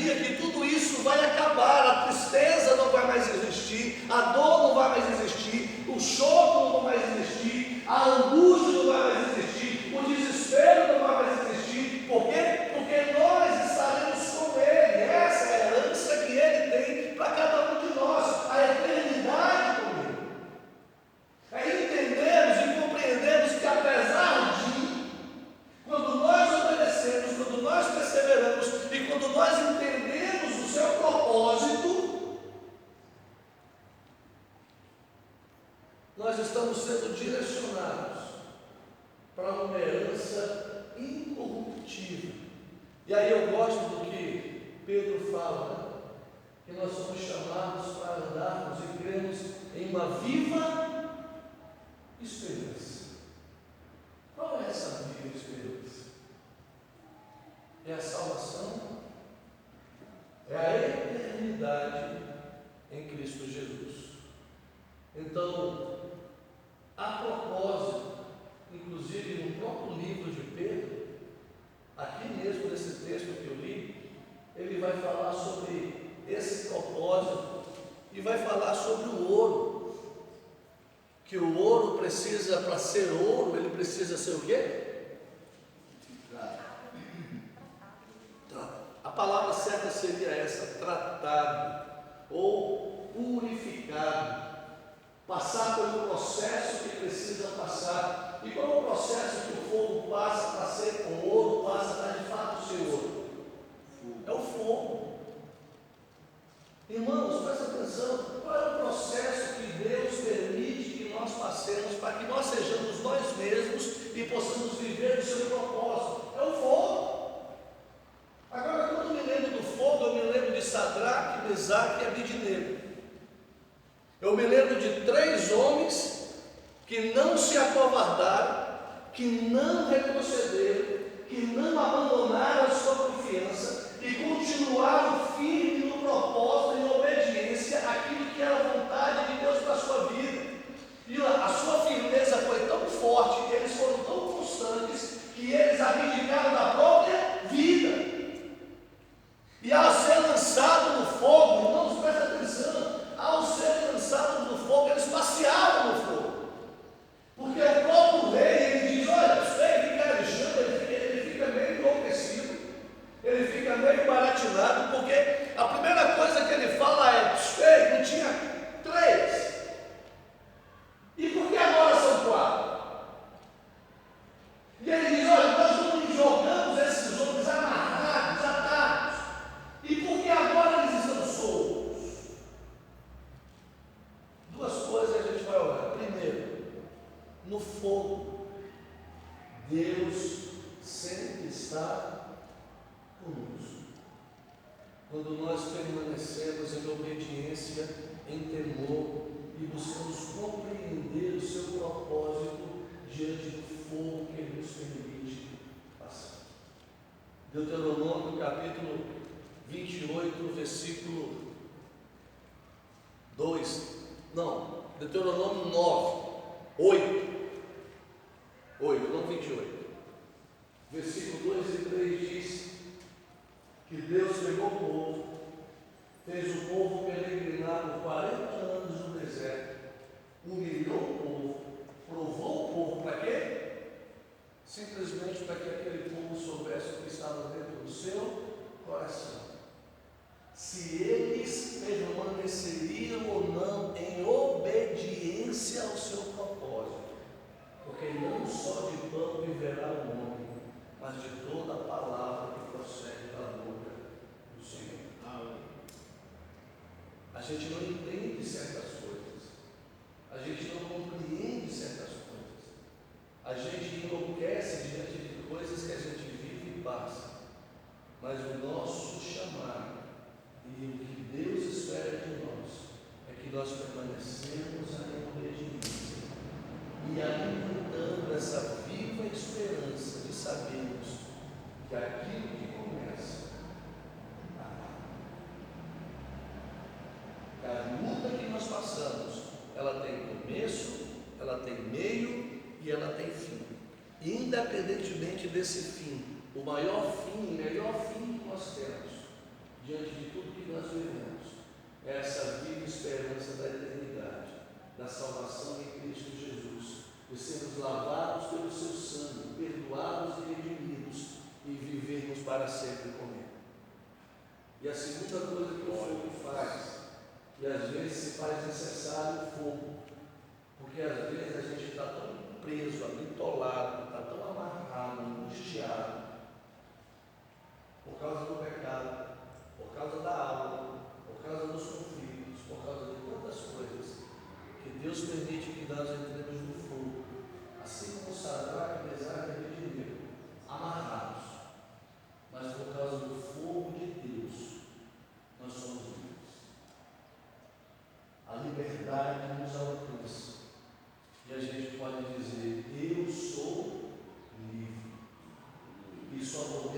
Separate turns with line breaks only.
dia que tudo isso vai acabar, a tristeza não vai mais existir, a dor não vai mais existir, o choro não vai mais existir, a angústia não vai mais existir, o desespero não vai mais existir. Por quê? Porque nós estaremos com Ele. Essa é a herança que Ele tem para cada um de nós, a eternidade com Ele. É entendermos e compreendermos que apesar de, quando nós obedecemos, quando nós perseveramos e quando nós entendemos o seu propósito, nós estamos sendo direcionados para uma herança incorruptível. E aí eu gosto do que Pedro fala, né? Que nós somos chamados para andarmos e crermos em uma viva esperança. Qual é essa viva esperança? É a salvação, é a eternidade em Cristo Jesus. Então, a propósito, inclusive no próprio livro de Pedro, aqui mesmo nesse texto que eu li, ele vai falar sobre esse propósito e vai falar sobre o ouro, que o ouro precisa, para ser ouro, ele precisa ser o quê? A palavra certa seria essa, tratado ou purificado, passar pelo processo que precisa passar. E qual é o processo que o fogo passa para ser com ouro, passa para de fato ser ouro? É o fogo. Irmãos, presta atenção, qual é o processo que Deus permite que nós passemos para que nós sejamos nós mesmos e possamos viver o seu propósito? É o fogo. Agora, quando eu me lembro do fogo, eu me lembro de Sadraque, Mesaque e Abidnego. Eu me lembro de 3 homens que não se acovardaram, que não retrocederam, que não abandonaram a sua confiança e continuaram firmes no propósito e na obediência àquilo que era a vontade de Deus para a sua vida. E a sua firmeza foi tão forte, eles foram tão constantes, que eles abdicaram da própria vida. E ao ser lançado no fogo, irmãos, presta atenção, ao ser lançado no fogo, eles passeavam no fogo. Porque o próprio rei, ele diz, olha, isso aí fica Alexandre, ele fica meio enlouquecido, ele fica meio baratinado, porque a primeira coisa que ele fala é, ei, não tinha 3. E por que agora são 4? E ele diz, olha, nós não jogamos esses homens amarrados, atados. E por que agora eles estão soltos? 2 coisas a gente vai olhar. Primeiro, no fogo, Deus sempre está conosco. Quando nós permanecemos em obediência, em temor e buscamos compreender o seu propósito diante do fogo que Ele nos permite passar. Deuteronômio capítulo 28, versículo 2, não, Deuteronômio 8, não 28, versículo 2 e 3 diz que Deus pegou o povo, fez o povo peregrinar por 40 anos no deserto, humilhou o povo, provou o povo para quê? Simplesmente para que aquele povo soubesse o que estava dentro do seu coração. Se eles permaneceriam ou não em obediência ao seu propósito, porque não só de pão viverá o homem, mas de toda a palavra que procede da boca do Senhor. A gente não entende certas coisas, a gente não compreende certas coisas, a gente enlouquece diante de coisas que a gente vive e passa, mas o nosso chamado e o que Deus espera de nós é que nós permanecemos em obediência e alimentando essa viva esperança de sabermos que aquilo que começa acaba. Que a luta que nós passamos, ela tem começo, ela tem meio e ela tem fim. Independentemente desse fim, o maior fim, o melhor fim que nós temos diante de tudo que nós vivemos, é essa viva esperança da eternidade, da salvação em Cristo Jesus, de sermos lavados pelo seu sangue, perdoados e redimidos e vivermos para sempre com Ele. E a segunda coisa que o fogo faz, e às vezes se faz necessário o fogo, porque às vezes a gente está tão preso, bitolado, está tão amarrado, angustiado, por causa do pecado, por causa da alma, por causa dos conflitos, por causa de tantas coisas, que Deus permite que nós entremos no fogo, assim como Sadraque, Mesaque e Abednego, amarrados, mas por causa do fogo de Deus, nós somos livres. A liberdade nos alcança, e a gente pode dizer: eu sou livre, e só vou